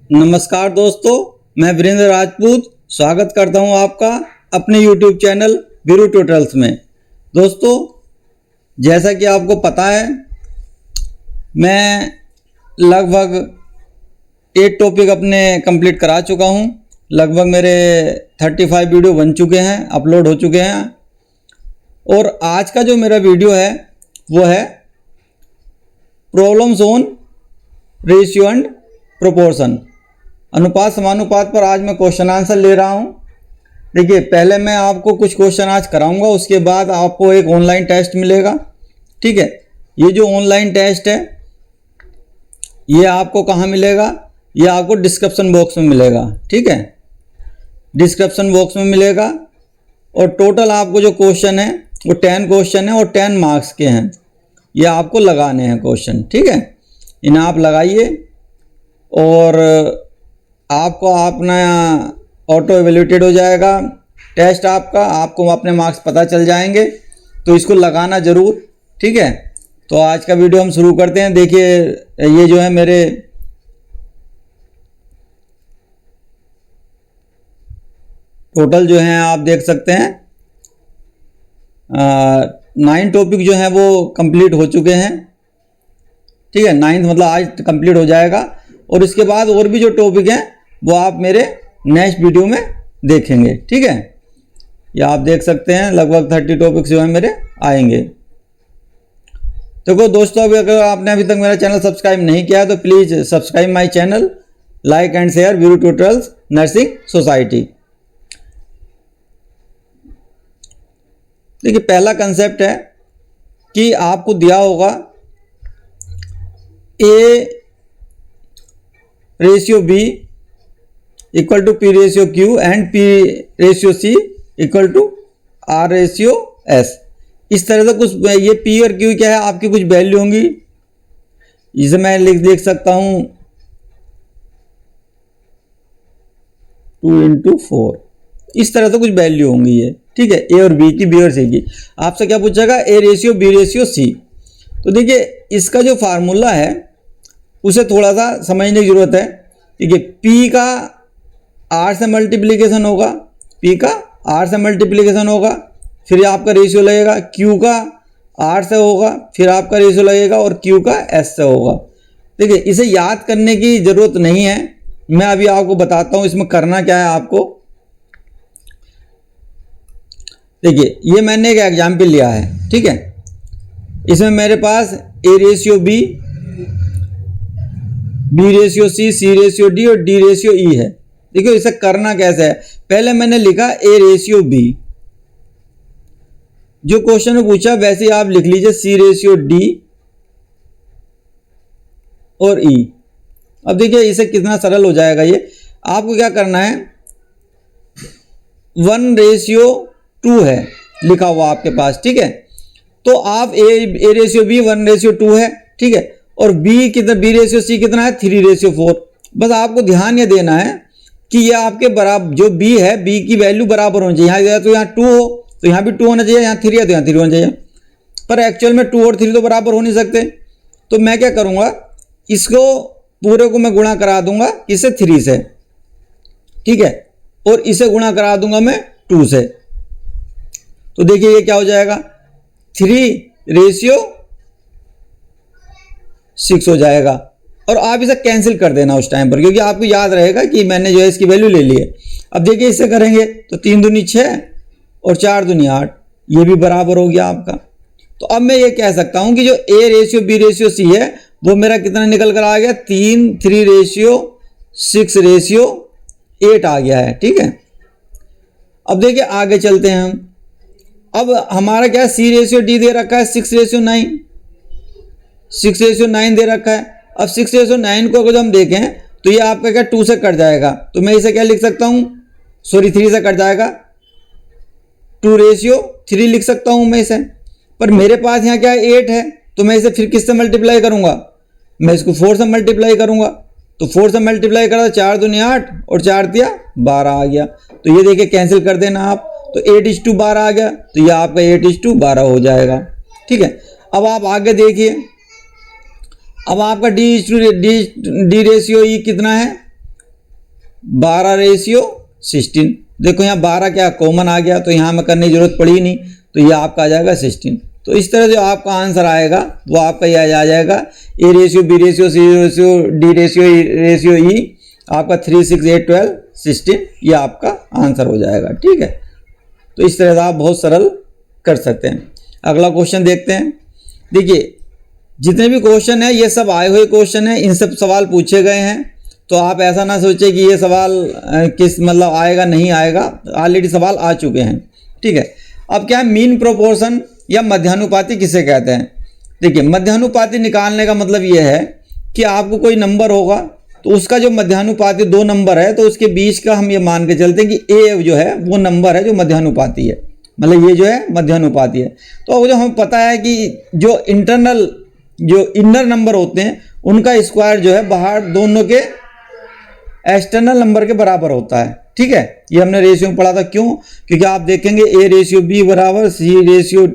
नमस्कार दोस्तों, मैं वीरेंद्र राजपूत स्वागत करता हूं आपका अपने YouTube चैनल वीरू ट्यूटोरियल्स में। दोस्तों, जैसा कि आपको पता है, मैं लगभग 8 टॉपिक अपने कंप्लीट करा चुका हूं। लगभग मेरे 35 वीडियो बन चुके हैं, अपलोड हो चुके हैं। और आज का जो मेरा वीडियो है वो है problems on ratio and proportion, अनुपात समानुपात पर। आज मैं क्वेश्चन आंसर ले रहा हूं। देखिए, पहले मैं आपको कुछ क्वेश्चन आज कराऊंगा, उसके बाद आपको एक ऑनलाइन टेस्ट मिलेगा। ठीक है, ये जो ऑनलाइन टेस्ट है ये आपको कहाँ मिलेगा? ये आपको डिस्क्रिप्शन बॉक्स में मिलेगा। ठीक है, डिस्क्रिप्शन बॉक्स में मिलेगा। और टोटल आपको जो क्वेश्चन है वो 10 क्वेश्चन है और 10 मार्क्स के हैं। ये आपको लगाने हैं क्वेश्चन। ठीक है, इन्हें आप लगाइए और आपको अपना ऑटो एवेल्यूटेड हो जाएगा टेस्ट आपका, आपको अपने मार्क्स पता चल जाएंगे। तो इसको लगाना ज़रूर। ठीक है, तो आज का वीडियो हम शुरू करते हैं। देखिए, ये जो है मेरे टोटल जो हैं आप देख सकते हैं 9 टॉपिक जो हैं वो कंप्लीट हो चुके हैं। ठीक है, 9th मतलब आज कंप्लीट हो जाएगा। और इसके बाद और भी जो टॉपिक हैं वो आप मेरे नेक्स्ट वीडियो में देखेंगे। ठीक है, ये आप देख सकते हैं लगभग 30 टॉपिक्स जो है मेरे आएंगे। देखो दोस्तों, अगर आपने अभी तक मेरा चैनल सब्सक्राइब नहीं किया है तो please subscribe my channel, like and share Veeru tutorials nursing society. देखिए, पहला कंसेप्ट है कि आपको दिया होगा A ratio B equal to P ratio Q and P ratio C equal to R ratio S। इस तरह से कुछ ये P और Q क्या है, आपकी कुछ वैल्यू होंगी। इसे मैं लिख सकता हूं 2 × 4। इस तरह से कुछ वैल्यू होंगी ये। ठीक है, A और B की, B और C की। आपसे क्या पूछेगा? A ratio B ratio C। तो देखिए, इसका जो फार्मूला है उसे थोड़ा सा समझने की जरूरत है। देखिए, P का R से मल्टीप्लिकेशन होगा, P का R से मल्टीप्लिकेशन होगा, फिर आपका रेशियो लगेगा। Q का R से होगा, फिर आपका रेशियो लगेगा, और Q का S से होगा। देखिए, इसे याद करने की ज़रूरत नहीं है, मैं अभी आपको बताता हूँ इसमें करना क्या है आपको। देखिए, ये मैंने एक एग्जाम्पल लिया है। ठीक है, इसमें मेरे पास A ratio B, B ratio C, C ratio D और D रेशियो E है। देखिए, इसे करना कैसे है। पहले मैंने लिखा A रेशियो B, जो क्वेश्चन में पूछा वैसे ही आप लिख लीजिए C रेशियो D और E। अब देखिए इसे कितना सरल हो जाएगा। ये आपको क्या करना है, 1:2 है लिखा हुआ आपके पास। ठीक है, तो आप A रेशियो B 1:2 है। ठीक है, और B कितना, B रेशियो C कितना है 3:4। बस आपको ध्यान ये देना है कि ये आपके बराबर, जो B है B की वैल्यू बराबर होनी चाहिए। यहाँ तो यहाँ 2 हो तो यहाँ भी 2 होना चाहिए, यहाँ 3 है तो यहाँ 3 होना चाहिए। पर एक्चुअल में 2 और 3 तो बराबर हो नहीं सकते। तो मैं क्या करूँगा, इसको पूरे को मैं गुणा करा दूंगा इसे 3 से। ठीक है, और इसे गुणा करा दूंगा मैं 2 से। तो देखिए ये क्या हो जाएगा, 3:6 हो जाएगा। और आप इसे कैंसिल कर देना उस टाइम पर, क्योंकि आपको याद रहेगा कि मैंने जो है इसकी वैल्यू ले ली है। अब देखिए इससे करेंगे तो 3 दूनी 6 और 4 दूनी 8, ये भी बराबर हो गया आपका। तो अब मैं ये कह सकता हूं कि जो A ratio B ratio C है वो मेरा कितना निकल कर आ गया, 3:6 आ गया है। ठीक है, अब देखिए आगे चलते हैं हम। अब हमारा क्या है, C रेशियो D दे रखा है 6:9, 6:9 दे रखा है। अब 6:9 को अगर हम देखें तो ये आपका क्या 2 से कट जाएगा। तो मैं इसे क्या लिख सकता हूँ, सॉरी 3 से कट जाएगा, 2:3 लिख सकता हूँ मैं इसे। पर मेरे पास यहाँ क्या है 8 है, तो मैं इसे फिर किससे मल्टीप्लाई करूँगा, मैं इसको 4 से मल्टीप्लाई करूँगा। तो 4 से मल्टीप्लाई करा, 4 दूनी 8 और 4 दिया 12 आ गया। तो ये देखिए कैंसिल कर देना आप, तो 8:12 आ गया। तो ये आपका 8:12 हो जाएगा। ठीक है, अब आप आगे देखिए, अब आपका डी रेशियो ई कितना है, 12:16। देखो यहाँ 12 क्या कॉमन आ गया, तो यहाँ में करने की जरूरत पड़ी नहीं, तो ये आपका आ जाएगा 16। तो इस तरह जो आपका आंसर आएगा वो आपका ये आ जाएगा A ratio, B ratio, C ratio, D ratio, E ratio, E आपका 3, 6, 8, 12, 16, ये आपका आंसर हो जाएगा। ठीक है, तो इस तरह से आप बहुत सरल कर सकते हैं। अगला क्वेश्चन देखते हैं। देखिए जितने भी क्वेश्चन है ये सब आए हुए क्वेश्चन है, इन सब सवाल पूछे गए हैं, तो आप ऐसा ना सोचे कि ये सवाल किस मतलब आएगा नहीं आएगा, ऑलरेडी सवाल आ चुके हैं। ठीक है, अब क्या है, मीन प्रोपोर्शन या मध्यानुपाती किसे कहते हैं। देखिए मध्यानुपाती निकालने का मतलब ये है कि आपको कोई नंबर होगा तो उसका जो मध्यानुपाती 2 नंबर है तो उसके बीच का हम ये मान के चलते हैं कि ए जो है वो नंबर है जो मध्यानुपाती है, मतलब ये जो है मध्यानुपाती है। तो जो हमें पता है कि जो इनर नंबर होते हैं उनका स्क्वायर जो है बाहर दोनों के एक्सटर्नल नंबर के बराबर होता है। ठीक है, ये हमने रेशियो में पढ़ा था। क्यों? क्योंकि आप देखेंगे A रेशियो B बराबर C रेशियो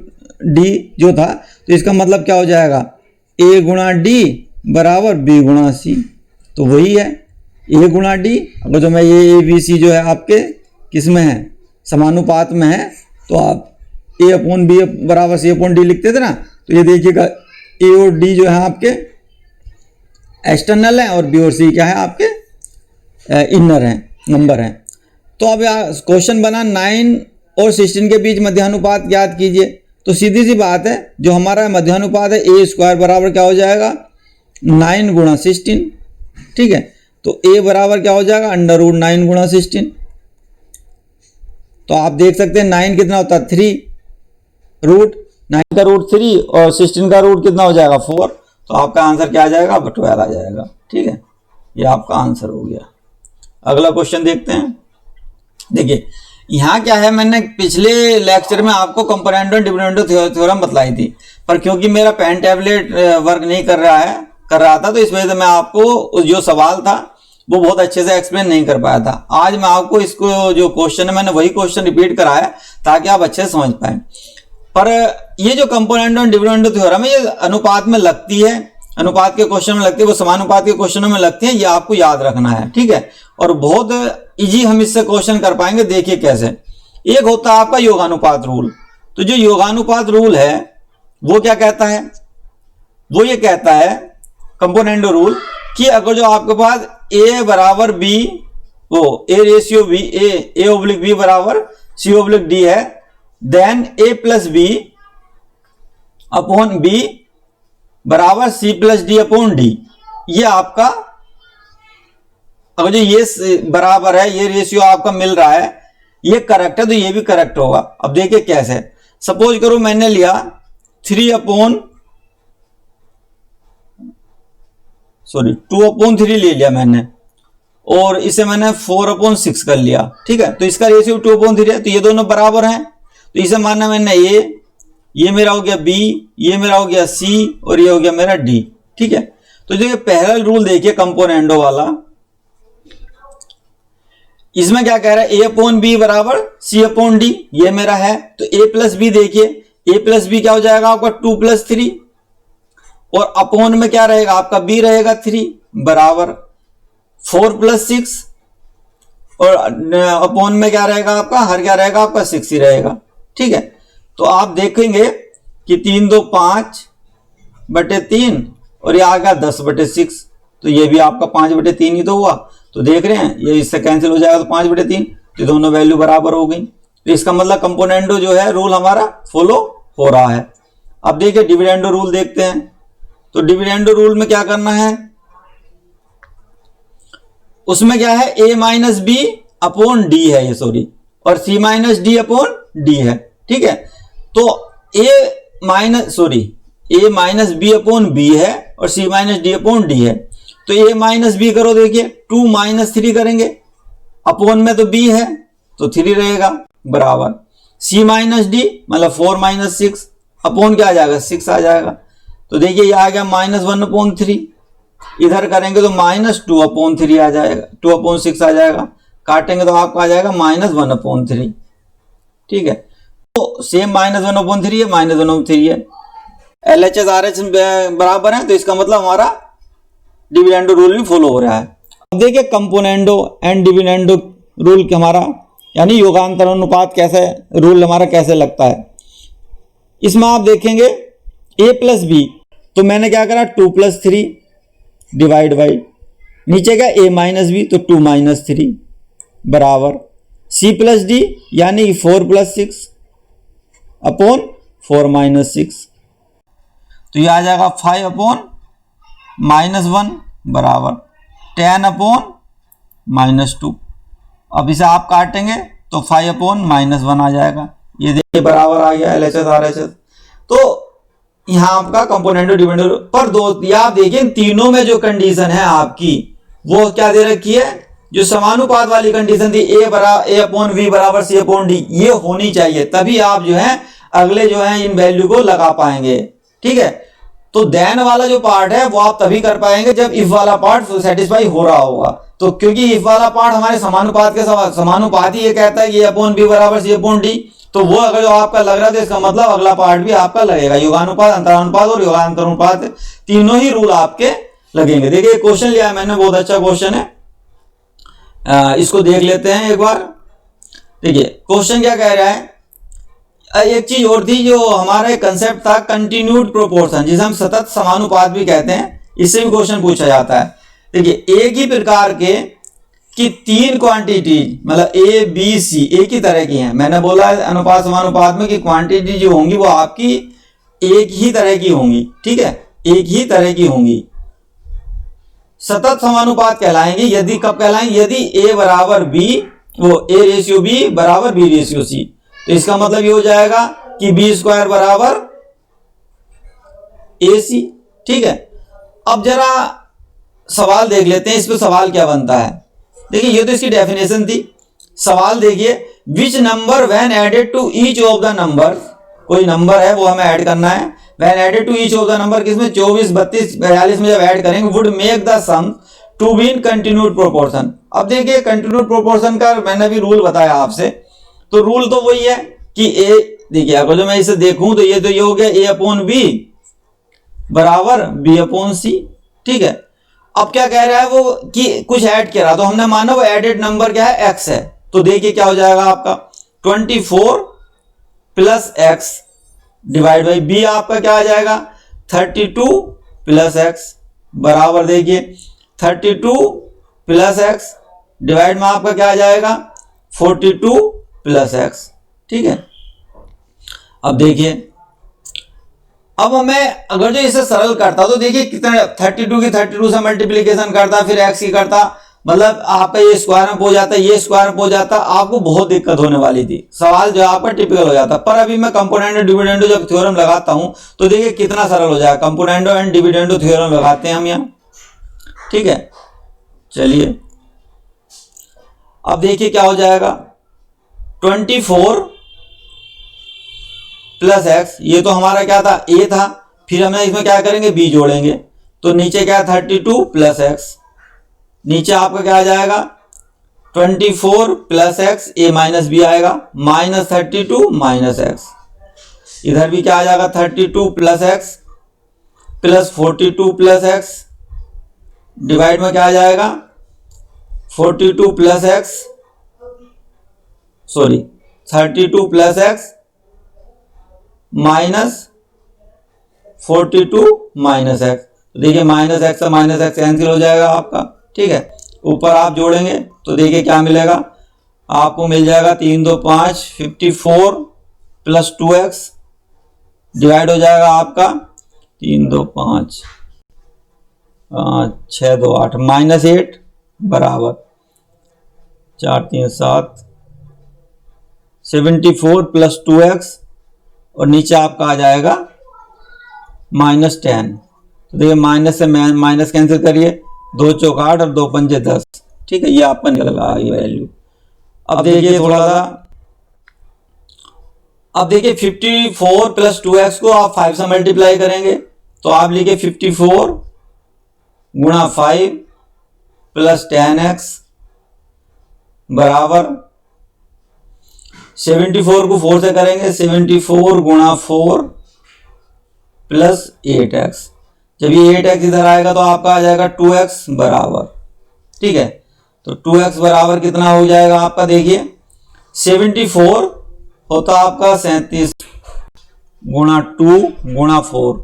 D जो था, तो इसका मतलब क्या हो जाएगा, A गुणा D बराबर B गुणा C, तो वही है A गुणा D। अगर जो मैं ये A B C जो है आपके किस में है, समानुपात में है, तो आप A अपॉन B बराबर C अपॉन D लिखते थे ना, तो ये देखिएगा A और D जो है आपके एक्सटर्नल है और B और C क्या है आपके इनर है, नंबर है। तो अब यहाँ क्वेश्चन बना 9 और 16 के बीच मध्यानुपात ज्ञात कीजिए। तो सीधी सी बात है, जो हमारा मध्यानुपात है A स्क्वायर बराबर क्या हो जाएगा 9 गुणा 16। ठीक है, तो A बराबर क्या हो जाएगा √9 गुणा 16। तो आप देख सकते हैं 9 कितना होता है 3, रूट 9 का रूट 3 और 16 का रूट कितना हो जाएगा 4, तो आपका आंसर क्या आ जाएगा 12 आ जाएगा। ठीक है, ये आपका आंसर हो गया। अगला क्वेश्चन देखते हैं। देखिए यहाँ क्या है, मैंने पिछले लेक्चर में आपको कंपोनेंट और डिविडेंड थ्योरम बतलाई थी, पर क्योंकि मेरा पेन टैबलेट वर्क नहीं कर रहा था, तो इस वजह से मैं आपको जो सवाल था वो बहुत अच्छे से एक्सप्लेन नहीं कर पाया था। आज मैं आपको इसको जो क्वेश्चन है मैंने वही क्वेश्चन रिपीट कराया ताकि आप अच्छे से समझ पाए। पर ये जो कंपोनेंट और डिविडेंड थ्योरम है ये अनुपात में लगती है, अनुपात के क्वेश्चन में लगती है, वो समानुपात के क्वेश्चनों में लगती है, ये आपको याद रखना है। ठीक है, और बहुत इजी हम इससे क्वेश्चन कर पाएंगे। देखिए कैसे, एक होता है आपका योगानुपात रूल। तो जो योगानुपात रूल है वो क्या कहता है, वो ये कहता है कंपोनेंट रूल कि अगर जो आपके पास A बराबर B, वो A ratio B, A oblique B बराबर C ओब्लिक D है, then A plus B upon B बराबर C plus D upon D। ये आपका अगर जो ये बराबर है, ये रेशियो आपका मिल रहा है, ये करेक्ट है, तो ये भी करेक्ट होगा। अब देखिए कैसे, सपोज करो मैंने लिया 2 अपॉन 3 ले लिया मैंने, और इसे मैंने 4/6 कर लिया। ठीक है, तो इसका रेशियो 2/3 है, तो ये दोनों बराबर हैं, तो इसे मानना मैंने ये मेरा हो गया B, ये मेरा हो गया C और ये हो गया मेरा D। ठीक है, तो जो ये पहला रूल देखिए कंपोनेंडो वाला, इसमें क्या कह रहा है A अपॉन B बराबर C अपॉन D, ये मेरा है। तो A प्लस B देखिए, A प्लस B क्या हो जाएगा आपका 2 + 3, और अपॉन में क्या रहेगा आपका B रहेगा 3 बराबर 4 + 6, और अपॉन में क्या रहेगा आपका, हर क्या रहेगा आपका 6 ही रहेगा। ठीक है, तो आप देखेंगे कि 3 2 5/3 और ये आ गया 10/6, तो ये भी आपका 5/3 ही तो हुआ। तो देख रहे हैं ये इससे कैंसिल हो जाएगा, तो 5/3, तो दोनों वैल्यू बराबर हो गई। तो इसका मतलब कंपोनेंडो जो है रूल हमारा फॉलो हो रहा है। अब देखिए डिविडेंडो रूल देखते हैं। तो डिविडेंडो रूल में क्या करना है, उसमें क्या है A minus B upon D है ये, सॉरी, और C minus D upon D है। ठीक है, तो A minus B upon B है और C minus D upon D है। तो A माइनस B करो, देखिए 2 - 3 करेंगे, अपॉन में तो B है तो 3 रहेगा बराबर C माइनस D मतलब 4 - 6 अपॉन क्या आ जाएगा 6 आ जाएगा। तो देखिए ये आ गया -1/3, इधर करेंगे तो -2/3 आ जाएगा, 2/6 आ जाएगा, काटेंगे तो आपका आ जाएगा -1/3। ठीक है, तो सेम -1/3 है, -1/3 है, LHS RHS बराबर है, तो इसका मतलब हमारा डिविडेंडो रूल भी फॉलो हो रहा है। अब देखिए कंपोनेंडो एंड डिविडेंडो रूल हमारा यानी योगांतर अनुपात कैसे रूल हमारा कैसे लगता है। इसमें आप देखेंगे a प्लस बी, तो मैंने क्या करा 2 + 3 डिवाइड बाई नीचे का a माइनस बी तो 2 - 3 बराबर c प्लस डी यानी 4 + 6 अपॉन 4 - 6, तो ये आ जाएगा 5 अपॉन -1 बराबर 10 अपॉन -2। अब इसे आप काटेंगे तो 5 अपॉन -1 आ जाएगा। ये देखिए बराबर आ गया LHS RHS। तो यहाँ आपका कंपोनेंडो डिविडेंडो पर दो आप देखिए तीनों में जो कंडीशन है आपकी वो क्या दे रखी है, जो समानुपात वाली कंडीशन थी a अपॉन v बराबर c अपॉन d, ये होनी चाहिए, तभी आप जो है अगले जो है इन वैल्यू को लगा पाएंगे। ठीक है, तो देन वाला जो पार्ट है वो आप तभी कर पाएंगे जब इफ वाला पार्ट सेटिस्फाई हो रहा होगा। तो क्योंकि इफ वाला पार्ट हमारे समानुपात के समानुपात ही ये कहता है कि a अपॉन b बराबर c अपॉन d, तो वो अगर जो आपका लग रहा है तो इसका मतलब अगला पार्ट भी आपका लगेगा। योगानुपात, अंतरानुपात और योगांतर अनुपात तीनों ही रूल आपके लगेंगे। देखिए क्वेश्चन लिया है मैंने, बहुत अच्छा क्वेश्चन है, इसको देख लेते हैं एक बार। देखिए क्वेश्चन क्या कह रहा है, एक चीज और थी जो हमारा कंसेप्ट था कंटिन्यूड प्रोपोर्शन, जिसे हम सतत समानुपात भी कहते हैं, इससे भी क्वेश्चन पूछा जाता है। देखिए एक ही प्रकार के कि 3 क्वांटिटी मतलब ए बी सी एक ही तरह की हैं। मैंने बोला अनुपात समानुपात में कि क्वांटिटी जो होंगी वो आपकी एक ही तरह की होंगी। ठीक है, एक ही तरह की होंगी, सतत समानुपात कहलाएंगे। यदि कब कहलाएंगे, यदि a बराबर b, वो a रेशियो b बराबर b रेशियो c, तो इसका मतलब ये हो जाएगा कि b² बराबर ac। ठीक है, अब जरा सवाल देख लेते हैं, इस पे सवाल क्या बनता है। देखिए ये तो इसकी डेफिनेशन थी। सवाल देखिए, which number when added to each of the number, कोई नंबर है वो हमें ऐड करना है, when added to each of the number किसमें 24, 32, 42 में जब ऐड करेंगे would make the sum to be in continued proportion. अब देखिए कंटिन्यूड प्रोपोर्शन का मैंने भी रूल बताया आपसे, तो रूल तो वही है कि ए, देखिए अगर जो मैं इसे देखूं तो ये हो गया a अपॉन b बराबर b अपॉन c। ठीक है, अब क्या कह रहा है वो कि कुछ ऐड किया रहा, तो हमने माना वो एडेड नंबर क्या है x है, तो देखिए क्या हो जाएगा आपका 24 plus x divide by b, आपका क्या आ जाएगा 32 प्लस x बराबर देखिए 32 प्लस x डिवाइड में आपका क्या आ जाएगा 42 प्लस x। ठीक है, अब देखिए अब हमें अगर जो इसे सरल करता तो देखिए कितना 32 की 32 से मल्टीप्लीकेशन करता, फिर x की करता, मतलब आपका ये स्क्वायर में हो जाता, ये स्क्वायर में हो जाता, आपको बहुत दिक्कत होने वाली थी, सवाल जो आपका टिपिकल हो जाता। पर अभी मैं कंपोनेंडो डिविडेंडो जब थ्योरम लगाता हूं तो देखिए कितना सरल हो जाएगा। कंपोनेंडो एंड डिविडेंडो थ्योरम लगाते हैं हम यहाँ। ठीक है, चलिए अब देखिए क्या हो जाएगा 24 प्लस x, ये तो हमारा क्या था a था, फिर हमें इसमें क्या करेंगे b जोड़ेंगे, तो नीचे क्या 32 प्लस x, नीचे आपका क्या आ जाएगा 24 plus x, a minus b आएगा माइनस 32 माइनस x, इधर भी क्या आ जाएगा 32 plus x plus 42 plus x divide में क्या आ जाएगा 42 plus x, sorry 32 plus x minus 42 minus x, देखिए माइनस x से माइनस x कैंसिल हो जाएगा आपका। ठीक है, ऊपर आप जोड़ेंगे तो देखिए क्या मिलेगा आपको, मिल जाएगा 3 2 5 54 प्लस 2x डिवाइड हो जाएगा आपका 3 2 5 6 2 8 माइनस 8 बराबर 4 3 7 74 प्लस 2x और नीचे आपका आ जाएगा -10। तो देखिए माइनस से माइनस कैंसिल करिए, 2 चौक 8 और 2 पंजे 10। ठीक है, ये आपका निकल रहा है वैल्यू। अब देखिए थोड़ा सा, अब देखिए 54 प्लस 2x को आप 5 से मल्टीप्लाई करेंगे तो आप लिखिए 54 गुणा 5 प्लस 10x बराबर 74 को 4 से करेंगे 74 गुणा 4 प्लस 8x, जब ये 8x इधर आएगा तो आपका आ जाएगा 2x बराबर ठीक है, तो 2x बराबर कितना हो जाएगा आपका, देखिए 74 होता आपका 37 गुणा 2 गुणा 4,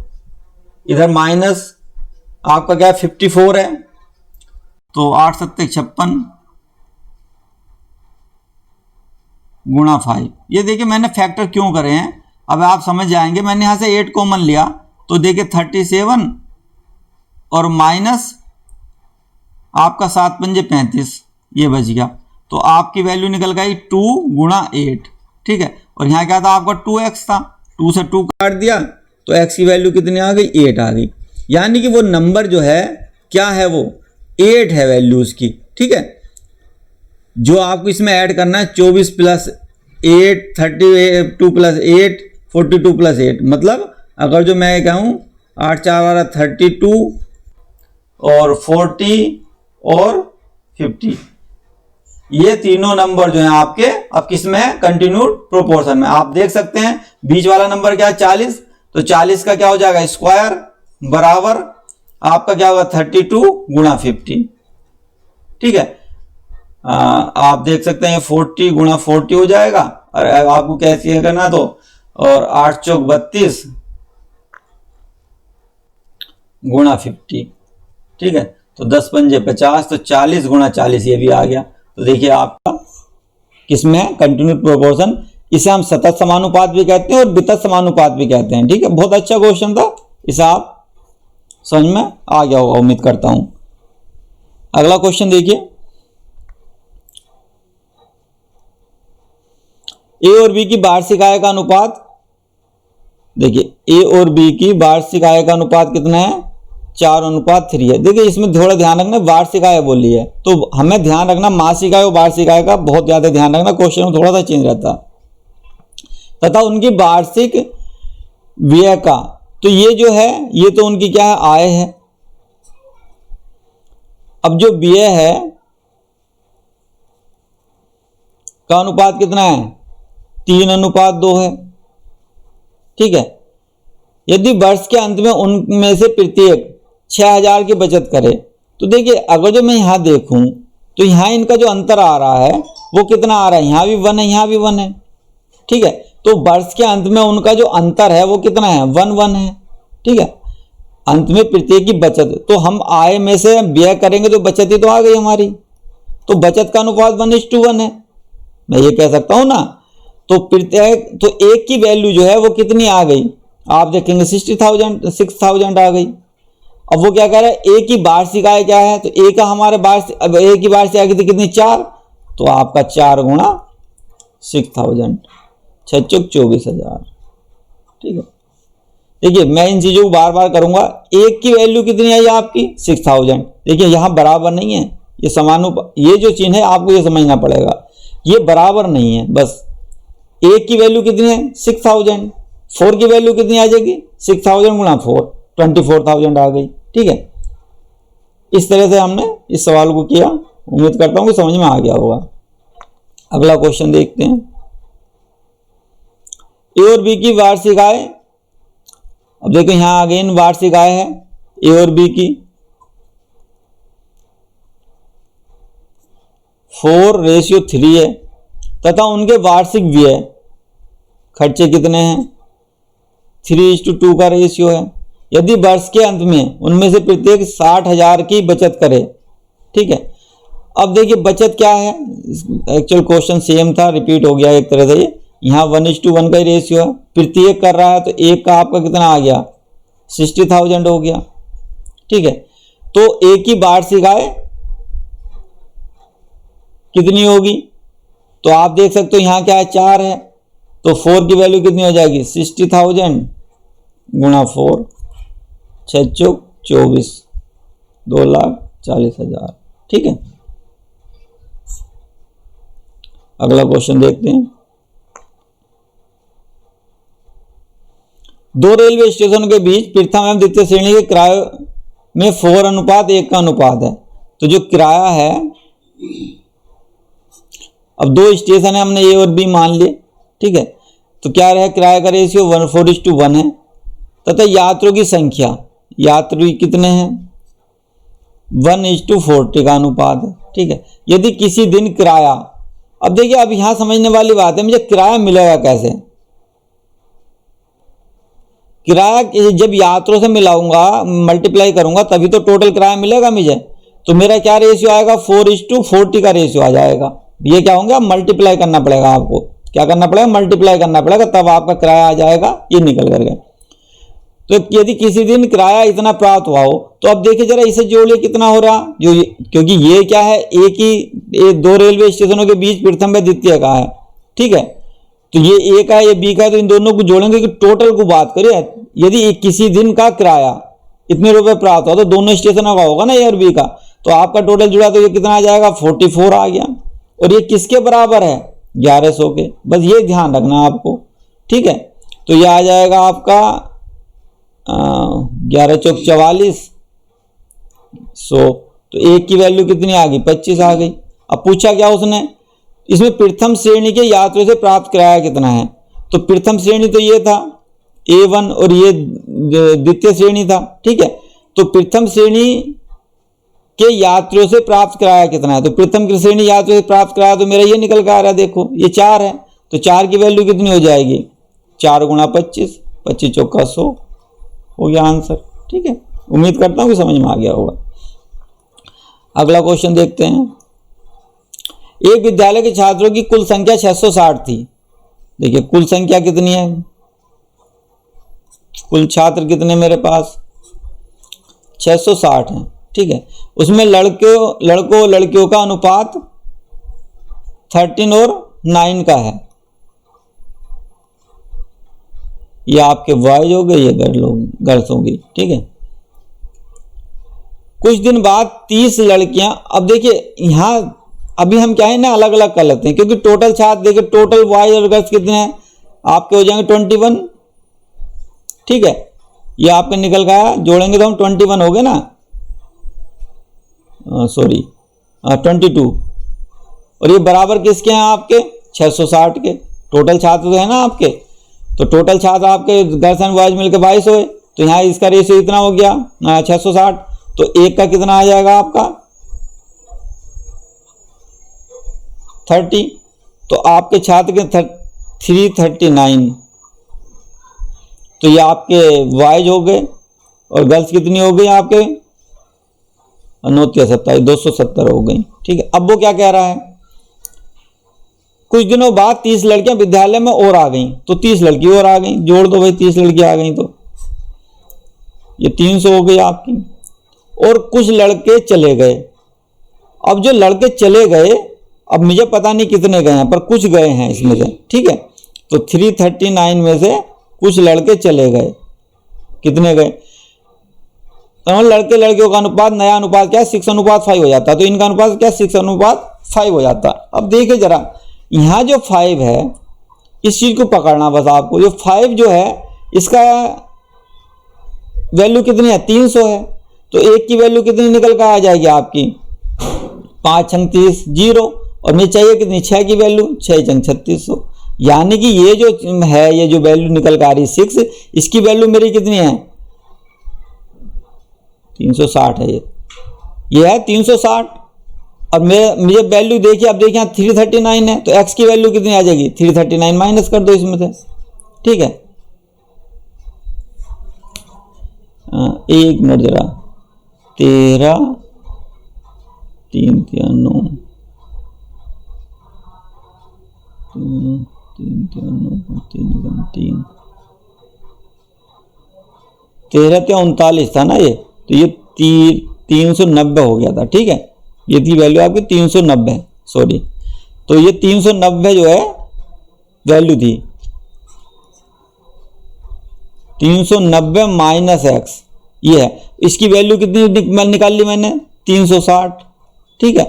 इधर माइनस आपका क्या 54 है, तो 8 सत्ते 56 गुणा 5। ये देखिए मैंने फैक्टर क्यों करे हैं, अब आप समझ जाएंगे। मैंने यहां से 8 कॉमन लिया तो देखिए 37 और माइनस आपका 7 पंजे 35, ये बच गया, तो आपकी वैल्यू निकल गई 2 गुणा 8, ठीक है। और यहाँ क्या था आपका 2x था, 2 से 2 काट दिया तो x की वैल्यू कितनी आ गई, 8 आ गई। यानी कि वो नंबर जो है क्या है, वो 8 है वैल्यू उसकी, ठीक है। जो आपको इसमें ऐड करना है 24 प्लस 8 32 प्लस 8 42 प्लस 8, मतलब अगर जो मैं कहूँ 8 4 12 32 और 40 और 50, ये तीनों नंबर जो हैं आपके अब किस में है, कंटिन्यूड प्रोपोर्शन में। आप देख सकते हैं बीच वाला नंबर क्या है 40, तो 40 का क्या हो जाएगा स्क्वायर बराबर आपका क्या होगा 32 गुणा 50, ठीक है। आप देख सकते हैं 40 गुणा 40 हो जाएगा, और आपको कैसे है करना तो, और 8 चौक 32 गुणा 50, ठीक है, तो 10 पंजे 50, तो 40 गुणा 40 ये भी आ गया। तो देखिए आपका किसमें कंटिन्यूड प्रोपोर्शन, इसे हम सतत समानुपात भी कहते हैं और वितत समानुपात भी कहते हैं, ठीक है। बहुत अच्छा क्वेश्चन था, इसे आप समझ में आ गया होगा उम्मीद करता हूं। अगला क्वेश्चन देखिए, ए और बी की वार्षिक आय का अनुपात, देखिए ए और बी की वार्षिक आय का अनुपात कितना है, 4:3 है। देखिए इसमें थोड़ा ध्यान रखना, वार्षिक आय बोली है तो हमें ध्यान रखना मासिक आय और वार्षिक आय का बहुत ज्यादा ध्यान रखना, क्वेश्चन में थोड़ा सा चेंज रहता। तथा उनकी वार्षिक व्यय का, तो ये जो है ये तो उनकी क्या है, आय है। अब जो व्यय है का अनुपात कितना है, 3:2 है, ठीक है। यदि वर्ष के अंत में उनमें से प्रत्येक 6000 की बचत करे, तो देखिए अगर जो मैं यहां देखूं तो यहां इनका जो अंतर आ रहा है वो कितना आ रहा है, यहां भी 1 है यहां भी 1 है, ठीक है। तो वर्ष के अंत में उनका जो अंतर है वो कितना है, 1 है, ठीक है। अंत में प्रत्येक की बचत, तो हम आय में से व्यय करेंगे तो बचत ही तो आ गई हमारी, तो बचत का अनुपात 1:1 है, मैं ये कह सकता हूं ना। तो प्रत्येक, तो एक की वैल्यू जो है वो कितनी आ गई, आप देखेंगे 6,000 आ गई। अब वो क्या कह रहा है, ए की वार्षिक आय क्या है, तो ए का हमारे वार्षिक, अब ए की वार्षिक आय कितनी 4, तो आपका 4 गुणा 6,000, 6 चौक 24,000, ठीक है। देखिए मैं इन चीजों को बार बार करूंगा। एक की वैल्यू कितनी आई आपकी 6,000, देखिए यहां बराबर नहीं है, ये समानुपात, ये जो चिन्ह है आपको ये समझना पड़ेगा, ये बराबर नहीं है। बस एक की वैल्यू कितनी है 6,000, 4 की वैल्यू कितनी आ जाएगी 6,000 गुणा 4, 24,000 आ गई, ठीक है। इस तरह से हमने इस सवाल को किया, उम्मीद करता हूं कि समझ में आ गया होगा। अगला क्वेश्चन देखते हैं, ए और बी की वार्षिक आय। अब देखो यहां अगेन वार्षिक आय है ए और बी की 4:3 है, तथा उनके वार्षिक व्यय खर्चे कितने हैं, 3:2 का रेशियो है। यदि वर्ष के अंत में उनमें से प्रत्येक 60,000 की बचत करे, ठीक है। अब देखिए बचत क्या है, एक्चुअल क्वेश्चन सेम था, रिपीट हो गया एक तरह से, यहाँ 1:1 का ही रेशियो है, प्रत्येक कर रहा है तो एक का आपका कितना आ गया 60,000 हो गया, ठीक है। तो एक की वार्षिक आय कितनी होगी, तो आप देख सकते हो यहाँ क्या है 4 है, तो 4 की वैल्यू कितनी हो जाएगी 60,000 गुणा 4, 6 चौक 24, 2,40,000, ठीक है। अगला क्वेश्चन देखते हैं, दो रेलवे स्टेशन के बीच प्रथम एवं द्वितीय श्रेणी के किराए में 4:1 का अनुपात है। तो जो किराया है, अब दो स्टेशन है, हमने ए और बी मान लिए, ठीक है। तो क्या रहा, किराए का रेशियो 4:1 है, तथा यात्रियों की संख्या, यात्री कितने हैं 1:40 का अनुपात है। ठीक है, यदि किसी दिन किराया, अब देखिए अब यहां समझने वाली बात है, मुझे किराया मिलेगा कैसे? किराया जब यात्रियों से मिलाऊंगा, मल्टीप्लाई करूंगा, तभी तो टोटल किराया मिलेगा मुझे। तो मेरा क्या रेशियो आएगा? 4:40 का रेशियो आ जाएगा। ये क्या होंगे? मल्टीप्लाई करना पड़ेगा आपको। क्या करना पड़ेगा? मल्टीप्लाई करना पड़ेगा, तब आपका किराया आ जाएगा। ये निकल कर गया। तो यदि किसी दिन किराया इतना प्राप्त हुआ हो, तो अब देखिए जरा इसे जोड़िए, कितना हो रहा, जो क्योंकि ये क्या है, एक ही दो रेलवे स्टेशनों के बीच प्रथम व द्वितीय का है। ठीक है, तो ये ए का है, ये बी का है, तो इन दोनों को जोड़ेंगे कि टोटल को बात करें। यदि किसी दिन का किराया इतने रुपए प्राप्त हुआ, तो दोनों स्टेशनों का होगा ना, ए और बी का, तो आपका टोटल जुड़ा तो ये कितना आ जाएगा? 44 आ गया। और ये किसके बराबर है? 1100 के। बस ये ध्यान रखना आपको। ठीक है, तो ये आ जाएगा आपका 11 चौक 44 100। तो एक की वैल्यू कितनी आ गई? 25 आ गई। अब पूछा क्या उसने? इसमें प्रथम श्रेणी के यात्रियों से प्राप्त किराया कितना है? तो प्रथम श्रेणी तो ये था A1 और ये द्वितीय श्रेणी था। ठीक है, तो प्रथम श्रेणी के यात्रियों से प्राप्त किराया कितना है? तो प्रथम श्रेणी यात्रियों से प्राप्त किराया तो मेरा ये निकल कर आ रहा है, देखो ये 4 है, तो 4 की वैल्यू कितनी हो जाएगी? 4 × 25, 25 चौका 100 हो गया आंसर। ठीक है, उम्मीद करता हूँ कि समझ में आ गया होगा। अगला क्वेश्चन देखते हैं। एक विद्यालय के छात्रों की कुल संख्या 660 थी। देखिए कुल संख्या कितनी है? कुल छात्र कितने मेरे पास? 660 है। ठीक है, उसमें लड़कों लड़कियों का अनुपात 13 और 9 का है। ये आपके बॉयज हो गए, ये गर्ल्स होंगी। ठीक है, कुछ दिन बाद 30 लड़कियां, अब देखिए यहां अभी हम क्या है ना, अलग अलग कर लेते हैं, क्योंकि टोटल छात्र देखिए, टोटल बॉयज और गर्ल्स कितने हैं आपके? हो जाएंगे 21। ठीक है, ये आपके निकल गया, जोड़ेंगे तो हम 21 हो गए ना, सॉरी 22। और ये बराबर किसके हैं आपके? 660 के। टोटल छात्र तो है ना आपके, तो टोटल छात्र आपके गर्ल्स एंड बॉयज मिलकर 22 हुए, तो यहाँ इसका रेशियो इतना हो गया 660। तो एक का कितना आ जाएगा आपका? 30। तो आपके छात्र के 339। तो ये आपके बॉयज हो गए, और गर्ल्स कितनी हो गई आपके? 9 270 हो गई। ठीक है, अब वो क्या कह रहा है? कुछ दिनों बाद 30 लड़कियां विद्यालय में और आ गईं, तो 30 लड़की और आ गईं, जोड़ दो भाई, 30 लड़की आ गईं तो ये 300 हो गई आपकी। और कुछ लड़के चले गए। अब जो लड़के चले गए, अब मुझे पता नहीं कितने गए हैं, पर कुछ गए हैं इसमें से। ठीक है, तो 339 में से कुछ लड़के चले गए। कितने गए? तो लड़के लड़कियों का अनुपात, नया अनुपात क्या है? 6:5 हो जाता। तो इनका अनुपात क्या? 6:5 हो जाता। अब देखिए जरा, यहाँ जो 5 है, इस चीज को पकड़ना बस आपको। जो 5 जो है, इसका वैल्यू कितनी है? 300 है। तो एक की वैल्यू कितनी निकल कर आ जाएगी आपकी? 5 × 30 0। और मुझे चाहिए कितनी? 6 की वैल्यू, 6 × 3600। यानी कि ये जो है, ये जो वैल्यू निकल कर आ रही 6, इसकी वैल्यू मेरी कितनी है? 360 है। ये है 360। और मुझे वैल्यू देखिए, अब देखिए 339 है, तो x की वैल्यू कितनी आ जाएगी? 339 माइनस कर दो इसमें से। ठीक है, एक मिनट जरा, 13 3 3 9 3 3 13 39 था ना ये, तो ये 390 हो गया था। ठीक है, ये थी वैल्यू आपकी 390, सॉरी। तो ये 390 जो है वैल्यू थी, 390 माइनस x, ये है। इसकी वैल्यू कितनी निकाल ली मैंने? 360। ठीक है,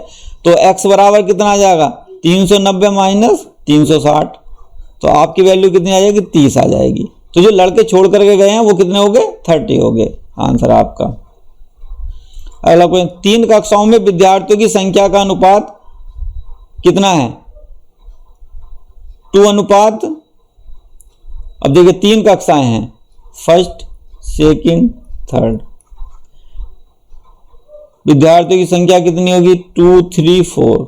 तो x बराबर कितना आ जाएगा? 390 माइनस 360। तो आपकी वैल्यू कितनी आ जाएगी? 30 आ जाएगी। तो जो लड़के छोड़ करके गए हैं वो कितने हो गए? 30 हो गए। आंसर आपका। अगला क्वेश्चन, 3 कक्षाओं में विद्यार्थियों की संख्या का अनुपात कितना है? 2 अनुपात। अब देखिए 3 कक्षाएं हैं, फर्स्ट, सेकंड, थर्ड। विद्यार्थियों की संख्या कितनी होगी 2 3 4।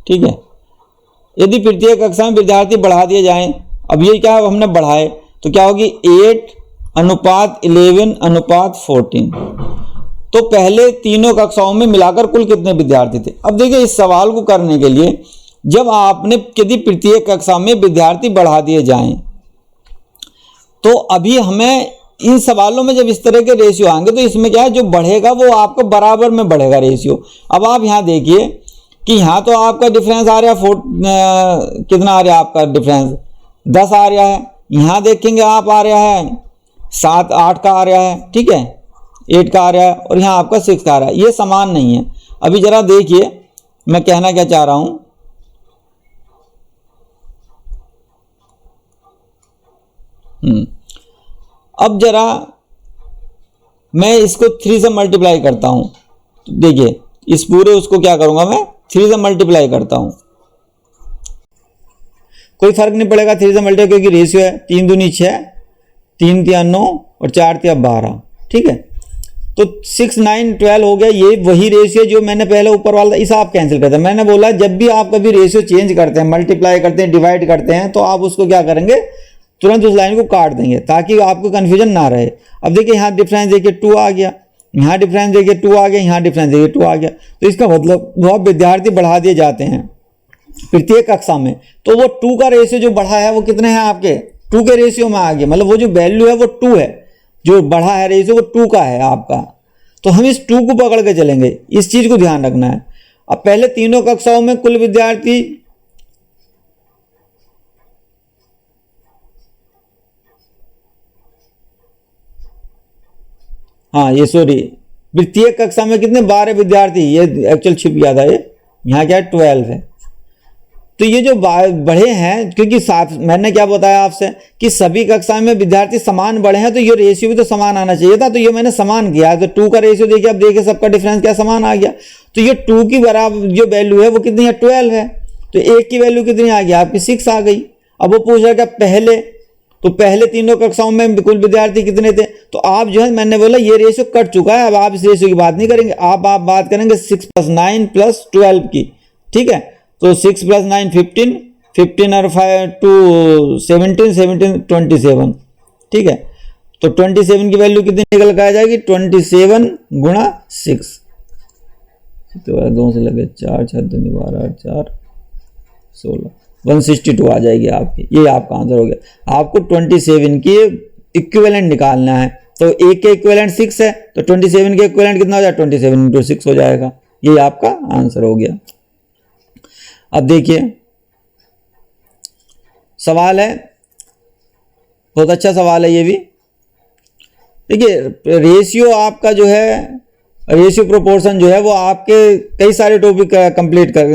ठीक है। यदि प्रत्येक कक्षा में विद्यार्थी बढ़ा दिए जाएं, अब ये क्या हमने बढ़ाए तो क्या होगी 8:11:14। तो पहले तीनों कक्षाओं में मिलाकर कुल कितने विद्यार्थी थे। अब देखिए इस सवाल को करने के लिए जब आपने यदि प्रत्येक कक्षा में विद्यार्थी बढ़ा दिए जाएं, तो अभी हमें इन सवालों में जब इस तरह के रेशियो आएंगे तो इसमें क्या है, जो बढ़ेगा वो आपका बराबर में बढ़ेगा रेशियो। अब आप यहाँ देखिए कि यहाँ तो आपका डिफरेंस आ रहा है कितना आ रहा है आपका डिफरेंस 10 आ रहा है। यहाँ देखेंगे आप आ रहा है 7 8 का आ रहा है। ठीक है, 8 का आ रहा है और यहाँ आपका 6 का आ रहा है। ये समान नहीं है। अभी जरा देखिए मैं कहना क्या चाह रहा हूँ। अब जरा मैं इसको 3 से मल्टीप्लाई करता हूं। तो देखिए इस पूरे उसको क्या करूंगा मैं 3 से मल्टीप्लाई करता हूं। कोई फर्क नहीं पड़ेगा 3 से मल्टीप्लाई, क्योंकि रेशियो है 3 दूनी 6, 3 तिया 9 और 4 तिया 12। ठीक है, तो 6 9 12 हो गया। ये वही रेशियो जो मैंने पहले ऊपर वाला इसे आप कैंसिल करते हैं। मैंने बोला जब भी आप कभी रेशियो चेंज करते हैं, मल्टीप्लाई करते हैं, डिवाइड करते हैं, तो आप उसको क्या करेंगे तुरंत उस लाइन को काट देंगे ताकि आपको कन्फ्यूजन ना रहे। अब देखिए यहाँ डिफरेंस देखिए 2 आ गया, यहाँ डिफरेंस देखिए 2 आ गया, यहाँ डिफरेंस देखिए 2 आ गया। तो इसका मतलब वो विद्यार्थी बढ़ा दिए जाते हैं प्रत्येक कक्षा में, तो वो 2 का रेशियो जो बढ़ा है वो कितने हैं आपके 2 के रेशियो में आ गया। मतलब वो जो वैल्यू है वो 2 है, जो बढ़ा है रेशियो वो 2 का है आपका। तो हम इस 2 को पकड़ के चलेंगे, इस चीज को ध्यान रखना है। अब पहले तीनों कक्षाओं में कुल विद्यार्थी ये सॉरी प्रत्येक कक्षा में कितने 12 विद्यार्थी, ये एक्चुअल छिप गया था, ये यहाँ क्या है 12 है। तो ये जो बढ़े हैं, क्योंकि साथ मैंने क्या बताया आपसे कि सभी कक्षा में विद्यार्थी समान बढ़े हैं, तो ये रेशियो भी तो समान आना चाहिए था। तो ये मैंने समान किया, तो 2 का रेशियो देखिए, अब देखिए सबका डिफरेंस क्या समान आ गया। तो ये 2 की बराबर जो वैल्यू है वो कितनी है 12 है। तो 1 की वैल्यू कितनी आ गई आपकी 6 आ गई। अब वो पूछ रहा क्या पहले तीनों कक्षाओं में कुल विद्यार्थी कितने थे। तो आप जो है मैंने बोला ये रेशियो कट चुका है, अब आप इस रेशियो की बात नहीं करेंगे, आप बात करेंगे 6 + 9 + 12 की। ठीक है, तो 6 + 9 15, 15 और 5 2 17, 17 27। ठीक है, तो 27 की वैल्यू कितनी निकल कर आ जाएगी 27 × 6। तो 2 से लगे 4 6 12 8 4 16 162 आ जाएगी आपकी। ये आपका आंसर हो गया। आपको 27 की इक्विवेलेंट निकालना है, तो 1 के इक्विवेलेंट 6 है, तो 27 के इक्विवेलेंट कितना हो जाएगा 27 × 6 हो जाएगा। ये आपका आंसर हो गया। अब देखिए सवाल है, बहुत अच्छा सवाल है ये भी। देखिए रेशियो आपका जो है, रेशियो प्रोपोर्शन जो है वो आपके कई सारे टॉपिक कंप्लीट कर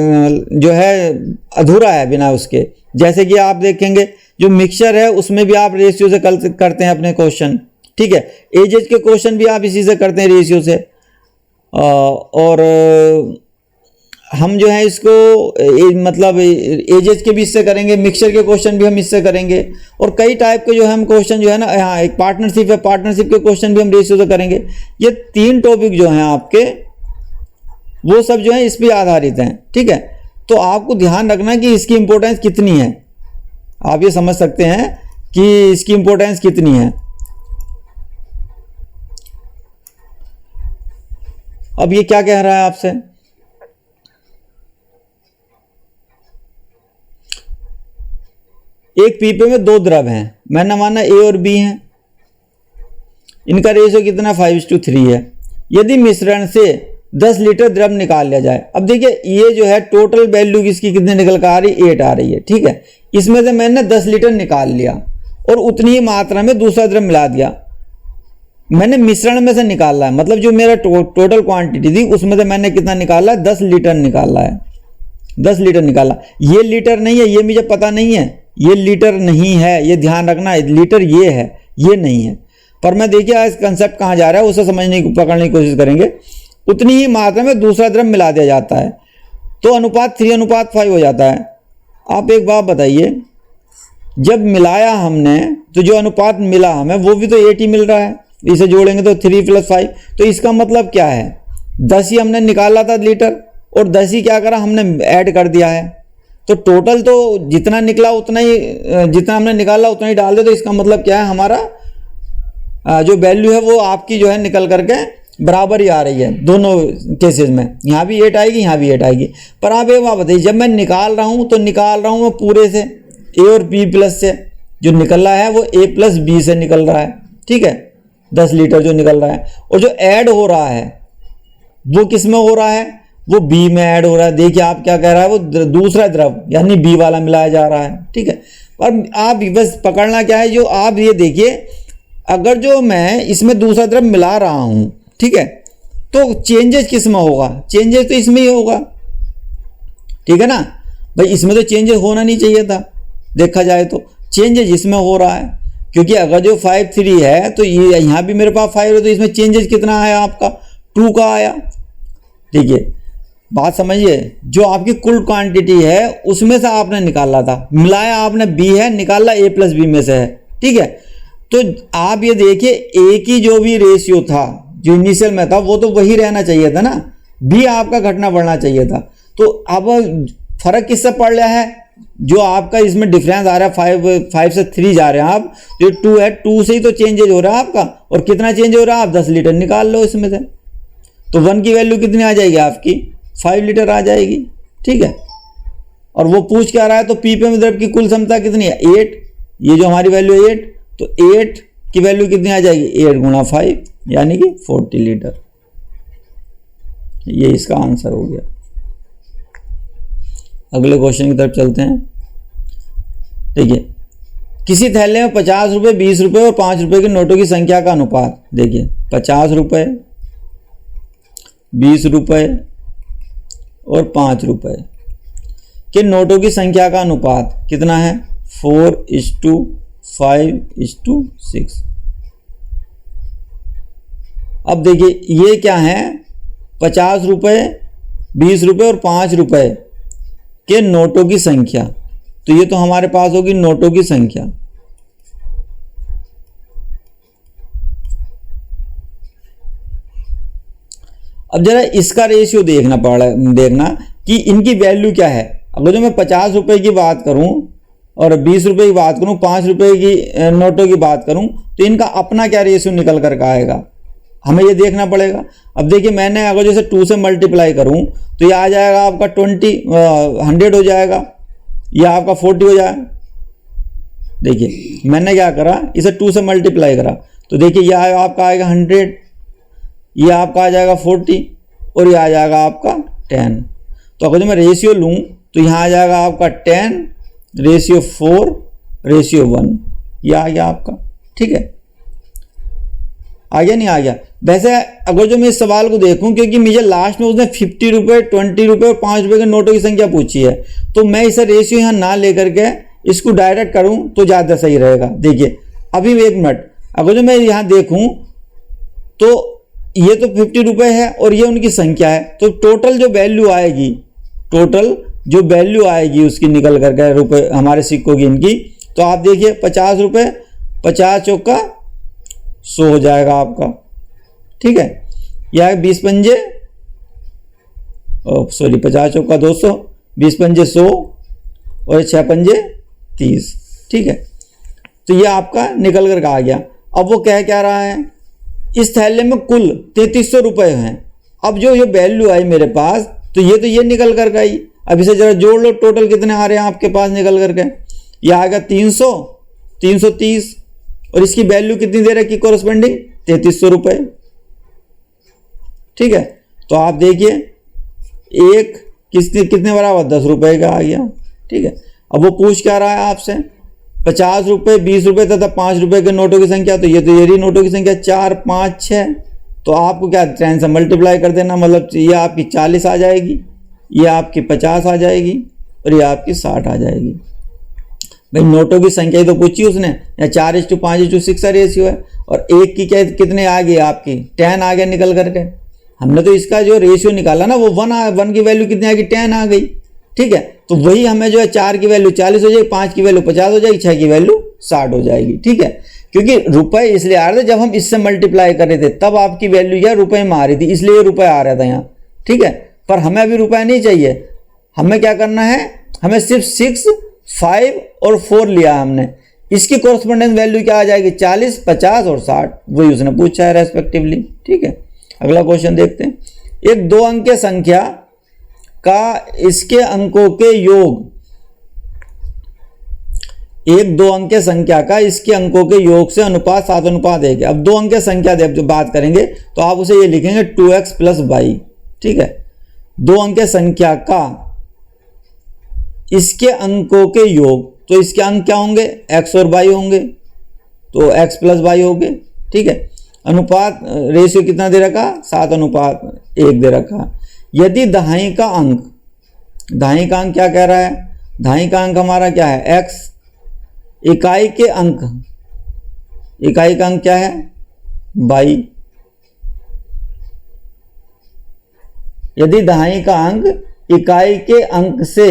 जो है अधूरा है बिना उसके। जैसे कि आप देखेंगे जो मिक्सचर है उसमें भी आप रेशियो से करते हैं अपने क्वेश्चन। ठीक है, एजेज के क्वेश्चन भी आप इसी से करते हैं रेशियो से। और हम जो है इसको मतलब एजेज के भी इससे करेंगे, मिक्सचर के क्वेश्चन भी हम इससे करेंगे, और कई टाइप के जो है हम क्वेश्चन जो है ना, यहाँ एक पार्टनरशिप है, पार्टनरशिप के क्वेश्चन भी हम रेशियो से करेंगे। ये 3 टॉपिक जो हैं आपके वो सब जो है इस पर आधारित हैं। ठीक है, तो आपको ध्यान रखना कि इसकी इंपॉर्टेंस कितनी है, आप ये समझ सकते हैं कि इसकी इंपॉर्टेंस कितनी है। अब ये क्या कह रहा है आपसे, एक पीपे में 2 द्रव हैं, मैंने माना ए और बी हैं, इनका रेशियो कितना 5:3 है। यदि मिश्रण से 10 लीटर द्रव निकाल लिया जाए। अब देखिए ये जो है टोटल वैल्यू इसकी कितनी निकल कर आ रही 8 आ रही है। ठीक है, इसमें से मैंने 10 लीटर निकाल लिया और उतनी ही मात्रा में दूसरा द्रव मिला दिया। मैंने मिश्रण में से निकाला है, मतलब जो मेरा टोटल क्वांटिटी थी उसमें से मैंने कितना निकाला है 10 लीटर निकाला है। 10 लीटर निकाला, ये लीटर नहीं है, ये मुझे पता नहीं है, ये लीटर नहीं है, ये ध्यान रखना, लीटर ये है, ये नहीं है। पर मैं देखिए इस कंसेप्ट कहाँ जा रहा है उसे समझने की पकड़ने की कोशिश करेंगे। उतनी ही मात्रा में दूसरा द्रव मिला दिया जाता है तो अनुपात 3:5 हो जाता है। आप एक बात बताइए जब मिलाया हमने तो जो अनुपात मिला हमें वो भी तो 8 ही मिल रहा है, इसे जोड़ेंगे तो 3 + 5, तो इसका मतलब क्या है 10 ही हमने निकाला था लीटर और 10 ही क्या करा हमने ऐड कर दिया है, तो टोटल तो जितना निकला उतना ही, जितना हमने निकाला उतना ही डाल दे, तो इसका मतलब क्या है हमारा जो वैल्यू है वो आपकी जो है निकल करके बराबर ही आ रही है दोनों केसेस में, यहाँ भी 8 आएगी यहाँ भी 8 आएगी। पर आप एक बात बताइए, जब मैं निकाल रहा हूँ तो निकाल रहा हूँ मैं पूरे से ए और बी प्लस से, जो निकल रहा है वो ए प्लस बी से निकल रहा है, ठीक है 10 लीटर जो निकल रहा है, और जो ऐड हो रहा है वो किस में हो रहा है, वो बी में ऐड हो रहा है। देखिए आप क्या कह रहा है, वो दूसरा द्रव यानी बी वाला मिलाया जा रहा है, ठीक है। पर आप बस पकड़ना क्या है, जो आप ये देखिए अगर जो मैं इसमें दूसरा द्रव मिला रहा हूं, ठीक है, तो चेंजेस किस में होगा, चेंजेस तो इसमें ही होगा, ठीक है ना भाई, इसमें तो चेंजेस होना नहीं चाहिए था, देखा जाए तो चेंजेस इसमें हो रहा है, क्योंकि अगर जो 5 3 है तो ये यहाँ भी मेरे पास 5 है, तो इसमें चेंजेस कितना आया आपका 2 का आया। देखिए बात समझिए, जो आपकी कुल क्वांटिटी है उसमें से आपने निकाला था, मिलाया आपने बी है, निकाला ए प्लस बी में से है, ठीक है। तो आप ये देखिए ए की जो भी रेशियो था जो इनिशियल में था वो तो वही रहना चाहिए था ना, बी आपका घटना बढ़ना चाहिए था। तो अब फर्क किससे पड़ रहा है, जो आपका इसमें डिफरेंस आ रहा है 5 से 3 जा रहे हैं आप, जो 2 है 2 से ही तो चेंजेज हो रहा है आपका, और कितना चेंज हो रहा है आप 10 लीटर निकाल लो इसमें से, तो 1 की वैल्यू कितनी आ जाएगी आपकी 5 लीटर आ जाएगी, ठीक है। और वो पूछ क्या रहा है, तो पीपीएम द्रव की कुल क्षमता कितनी है 8, ये जो हमारी वैल्यू 8, तो 8 की वैल्यू कितनी आ जाएगी 8 × 5 यानी कि 40 लीटर, ये इसका आंसर हो गया। अगले क्वेश्चन की तरफ चलते हैं। देखिए किसी थैले में 50 रुपये, 20 रुपये और 5 रुपये के नोटों की संख्या का अनुपात, देखिए 50 रुपये, 20 रुपये और 5 रुपये के नोटों की संख्या का अनुपात कितना है 4:5:6। अब देखिए ये क्या है 50 रुपये, 20 रुपये और 5 रुपये के नोटों की संख्या, तो ये तो हमारे पास होगी नोटों की संख्या। अब जरा इसका रेशियो देखना पड़ा, देखना कि इनकी वैल्यू क्या है। अगर जो मैं 50 रुपये की बात करूं और 20 रुपये की बात करूं, 5 रुपये की नोटों की बात करूं, तो इनका अपना क्या रेशियो निकल कर आएगा, हमें ये देखना पड़ेगा। अब देखिए मैंने अगर जैसे 2 से मल्टीप्लाई करूं तो ये आ जाएगा आपका 100 हो जाएगा, या आपका 40 हो जाएगा। देखिए मैंने क्या करा, इसे 2 से मल्टीप्लाई करा, तो देखिए यह आपका आएगा 100, ये आपका आ जाएगा 40 और ये आ जाएगा आपका 10। तो अगर जो मैं रेशियो लूँ तो यहाँ आ जाएगा आपका 10:4:1, ये आ गया आपका, ठीक है। आ गया नहीं आ गया। वैसे अगर जो मैं इस सवाल को देखूं, क्योंकि मुझे लास्ट में उसने 50 रुपये, 20 रुपये और 5 रुपये के नोटों की संख्या पूछी है, तो मैं इसे रेशियो यहाँ ना लेकर के इसको डायरेक्ट करूं तो ज़्यादा सही रहेगा। देखिए अभी 1 मिनट, अगर जो मैं यहाँ देखूं तो ये तो 50 रुपये है और ये उनकी संख्या है, तो टोटल जो वैल्यू आएगी उसकी निकल करके रुपये हमारे सिक्कों की इनकी, तो आप देखिए 50 रुपये, 50 चौका 100 हो जाएगा आपका, ठीक है। यह 20 पंजे, सॉरी 50 चौका 200, 20 पंजे 100 और 6 पंजे 30, ठीक है। तो ये आपका निकल कर आ गया। अब वो कह क्या रहा है, इस थैले में कुल 3300 रुपये हैं। अब जो ये वैल्यू आई मेरे पास, तो ये निकल कर गई। अब इसे जरा जोड़ लो, टोटल कितने आ रहे हैं आपके पास निकल करके, ये आएगा 300, 330 और इसकी वैल्यू कितनी दे रखी कोरस्पेंडिंग 3300 रुपये, ठीक है। तो आप देखिए एक कितने बराबर 10 रुपये का आ गया, ठीक है। अब वो पूछ क्या रहा है आपसे, 50 रुपये, 20 रुपये तथा 5 रुपये के नोटों की संख्या, तो ये रही नोटों की संख्या 4, 5, 6, तो आपको क्या 10 से मल्टीप्लाई कर देना, मतलब ये आपकी 40 आ जाएगी, ये आपकी 50 आ जाएगी और ये आपकी 60 आ जाएगी। भाई नोटों की संख्या ही तो पूछी उसने, या 4:5:6 का रेशियो है, और एक की क्या कितने आ गई आपकी 10 आ गया निकल करके। हमने तो इसका जो रेशियो निकाला ना वो 1 की वैल्यू कितनी आ गई 10 आ गई, ठीक है। तो वही हमें जो है 4 की वैल्यू 40 हो जाएगी, 5 की वैल्यू 50 हो जाएगी, 6 की वैल्यू 60 हो जाएगी, ठीक है। क्योंकि रुपए इसलिए आ रहे थे, जब हम इससे मल्टीप्लाई कर रहे थे तब आपकी वैल्यू क्या रुपए में आ रही थी, इसलिए रुपए आ रहा था यहाँ, ठीक है। पर हमें अभी रुपए नहीं चाहिए, हमें क्या करना है, हमें सिर्फ 6, 5 और 4 लिया हमने, इसकी कोरस्पोंडेंस वैल्यू क्या आ जाएगी 40, 50 और 60, वही उसने पूछा है रेस्पेक्टिवली, ठीक है। अगला क्वेश्चन देखते हैं। एक 2 अंक की संख्या का इसके अंकों के योग, एक 2 अंक की संख्या का इसके अंकों के योग से अनुपात 7:1 है। अब 2 अंक की संख्या जब जो बात करेंगे तो आप उसे ये लिखेंगे 2x + y, ठीक है। 2 अंक की संख्या का इसके अंकों के योग, तो इसके अंक क्या होंगे, x और y होंगे, तो x + y हो गए, ठीक है। अनुपात रेशियो कितना दे रखा, 7:1 दे रखा। यदि दहाई का अंक क्या कह रहा है, दहाई का अंक हमारा क्या है x, इकाई का अंक क्या है y। यदि दहाई का अंक इकाई के अंक से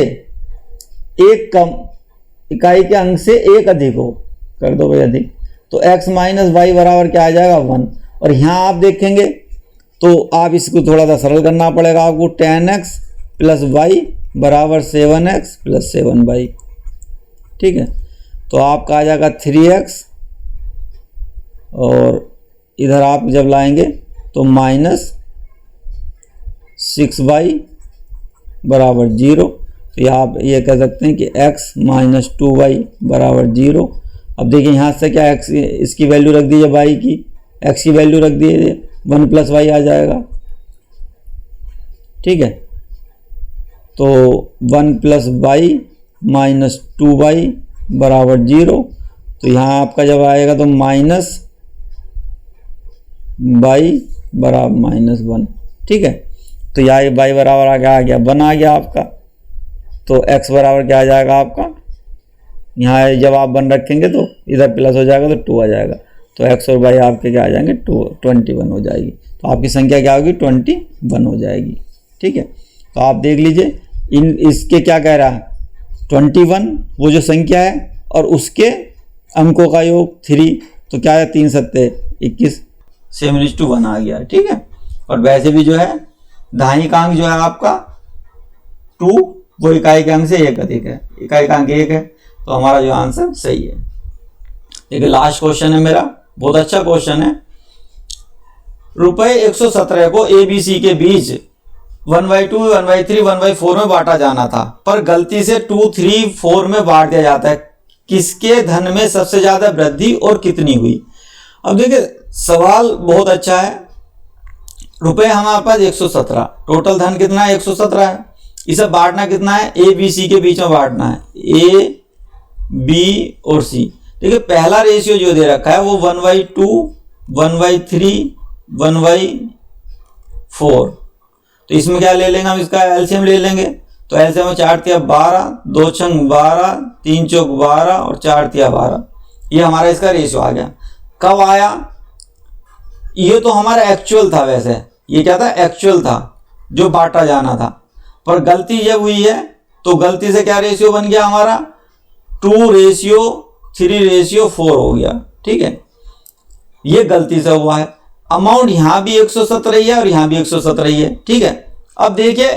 एक कम, इकाई के अंक से एक अधिक हो, कर दो भाई अधिक, तो x - y बराबर क्या आ जाएगा 1। और यहाँ आप देखेंगे तो आप इसको थोड़ा सा सरल करना पड़ेगा आपको, 10x + y बराबर 7x + 7y, ठीक है। तो आपका आ जाएगा 3x, और इधर आप जब लाएंगे तो -6y बराबर 0। तो आप ये कह सकते हैं कि x - 2y बराबर 0। अब देखिए यहाँ से क्या x, इसकी वैल्यू रख दीजिए y की, x की वैल्यू रख दीजिए 1 + y आ जाएगा, ठीक है। तो 1 + y - 2y बराबर 0। तो यहाँ आपका जब आएगा तो -y बराबर -1, ठीक है। तो यहाँ y बराबर आ गया 1 आ गया आपका। तो x बराबर क्या आ जाएगा आपका, यहाँ जब आप 1 रखेंगे तो इधर प्लस हो जाएगा तो 2 आ जाएगा। तो x और y आपके क्या आ जाएंगे 21 हो जाएगी। तो आपकी संख्या क्या होगी 21 हो जाएगी, ठीक है। तो आप देख लीजिए इसके क्या कह रहा है 21 वो जो संख्या है, और उसके अंकों का योग 3, तो क्या है 3 × 7 = 21, 7:1 आ गया, ठीक है। और वैसे भी जो है दहाई का अंक जो है आपका 2, वो इकाई के अंक से 1 अधिक है, इकाई का अंक 1 है, तो हमारा जो आंसर सही है। देखिए लास्ट क्वेश्चन है मेरा, बहुत अच्छा क्वेश्चन है। रुपए 117 को ABC के बीच 1/2, 1/3, 1/4 में बांटा जाना था, पर गलती से 2, 3, 4 में बांट दिया जाता है। किसके धन में सबसे ज्यादा वृद्धि और कितनी हुई। अब देखिए सवाल बहुत अच्छा है। रुपए हमारे पास 117, टोटल धन कितना है 117 है। इसे बांटना कितना है, ABC के बीच में बांटना है, A, B और C। देखिए पहला रेशियो जो दे रखा है वो 1/2, 1/3, 1/4। तो इसमें क्या ले लेंगे हम, इसका एलसीएम ले लेंगे। तो एलसीएम में 4 × 12, 2 × 12, 3 × 12 और 4 × 12, ये हमारा इसका रेशियो आ गया। कब आया, ये तो हमारा एक्चुअल था, वैसे ये क्या था एक्चुअल था जो बांटा जाना था, पर गलती जब हुई है तो गलती से क्या रेशियो बन गया हमारा 2:3:4 हो गया, ठीक है। ये गलती से हुआ है। अमाउंट यहां भी 117 ही है और यहां भी 117 ही है, ठीक है। अब देखिए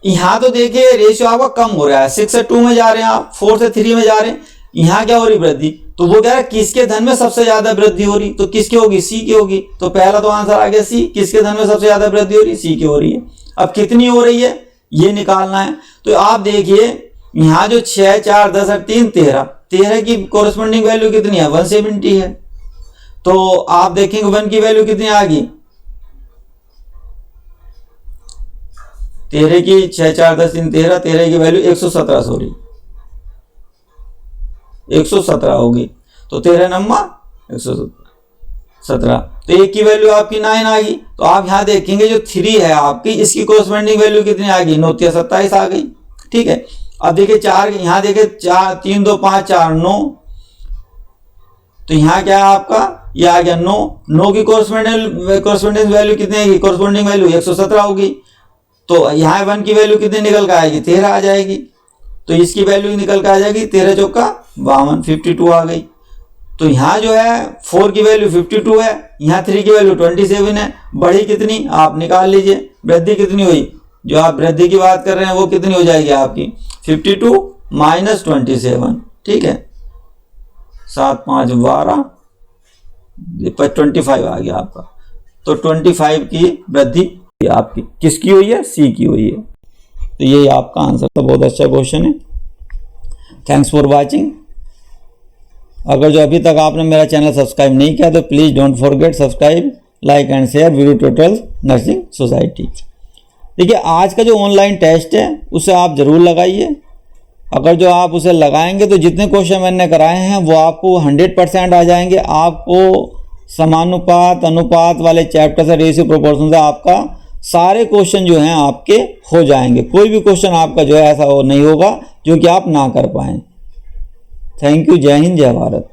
यहां तो देखिए रेशियो आपका कम हो रहा है, 6 से 2 में जा रहे हैं आप, 4 से 3 में जा रहे हैं। यहां क्या हो रही वृद्धि, तो वो कह रहा है किसके धन में सबसे ज्यादा वृद्धि हो रही, तो किसकी होगी सी की होगी। तो पहला तो आंसर आ गया सी, किसके धन में सबसे ज्यादा वृद्धि हो रही, सी की हो रही है। अब कितनी हो रही है ये निकालना है। तो आप देखिए यहां जो 6, 4, 10 और 3, 13 की कोरस्पोंडिंग वैल्यू कितनी है 170 है। तो आप देखेंगे 1 की वैल्यू कितनी आ गई, 13 की 6, 4, 10, 3, 13 की वैल्यू 117, सॉरी 117 होगी। तो 13 नंबर 117, तो 1 की वैल्यू आपकी 9 आ गई। तो आप यहां देखेंगे जो 3 है आपकी, इसकी कोरस्पोंडिंग वैल्यू कितनी आ गई 9 × 27 आ गई, ठीक है। अब देखिए 4, यहां देखिए 4, 3, 2, 5, 4, 9, तो यहां क्या है आपका ये आ गया 9 की कोरस्पोंडिंग वैल्यू कितनी आएगी, कोरस्पोंडिंग वैल्यू 117 होगी। तो यहाँ 1 की वैल्यू कितनी निकल कर आएगी, 13 आ जाएगी। तो इसकी वैल्यू निकल कर आ जाएगी 13 चौका 52, 52 आ गई। तो यहाँ जो है 4 की वैल्यू 52 है, यहाँ 3 की वैल्यू 27 है। बढ़ी कितनी आप निकाल लीजिए, वृद्धि कितनी हुई, जो आप वृद्धि की बात कर रहे हैं वो कितनी हो जाएगी आपकी 52 माइनस 27, ठीक है। 7 5 12, 25 आ गया आपका। तो 25 की वृद्धि आपकी किसकी हुई है, सी की हुई है। तो यही आपका आंसर था। बहुत अच्छा क्वेश्चन है। Thanks for watching. अगर जो अभी तक आपने मेरा चैनल सब्सक्राइब नहीं किया तो please don't forget subscribe, like and share video tutorial nursing society. देखिए आज का जो ऑनलाइन टेस्ट है उसे आप ज़रूर लगाइए। अगर जो आप उसे लगाएंगे तो जितने क्वेश्चन मैंने कराए हैं वो आपको 100% आ जाएंगे। आपको समानुपात अनुपात वाले चैप्टर से, रेशियो प्रोपोर्शन से आपका सारे क्वेश्चन जो हैं आपके हो जाएंगे। कोई भी क्वेश्चन आपका जो है ऐसा नहीं होगा जो कि आप ना कर पाएँ। Thank you. जय हिंद, जय भारत।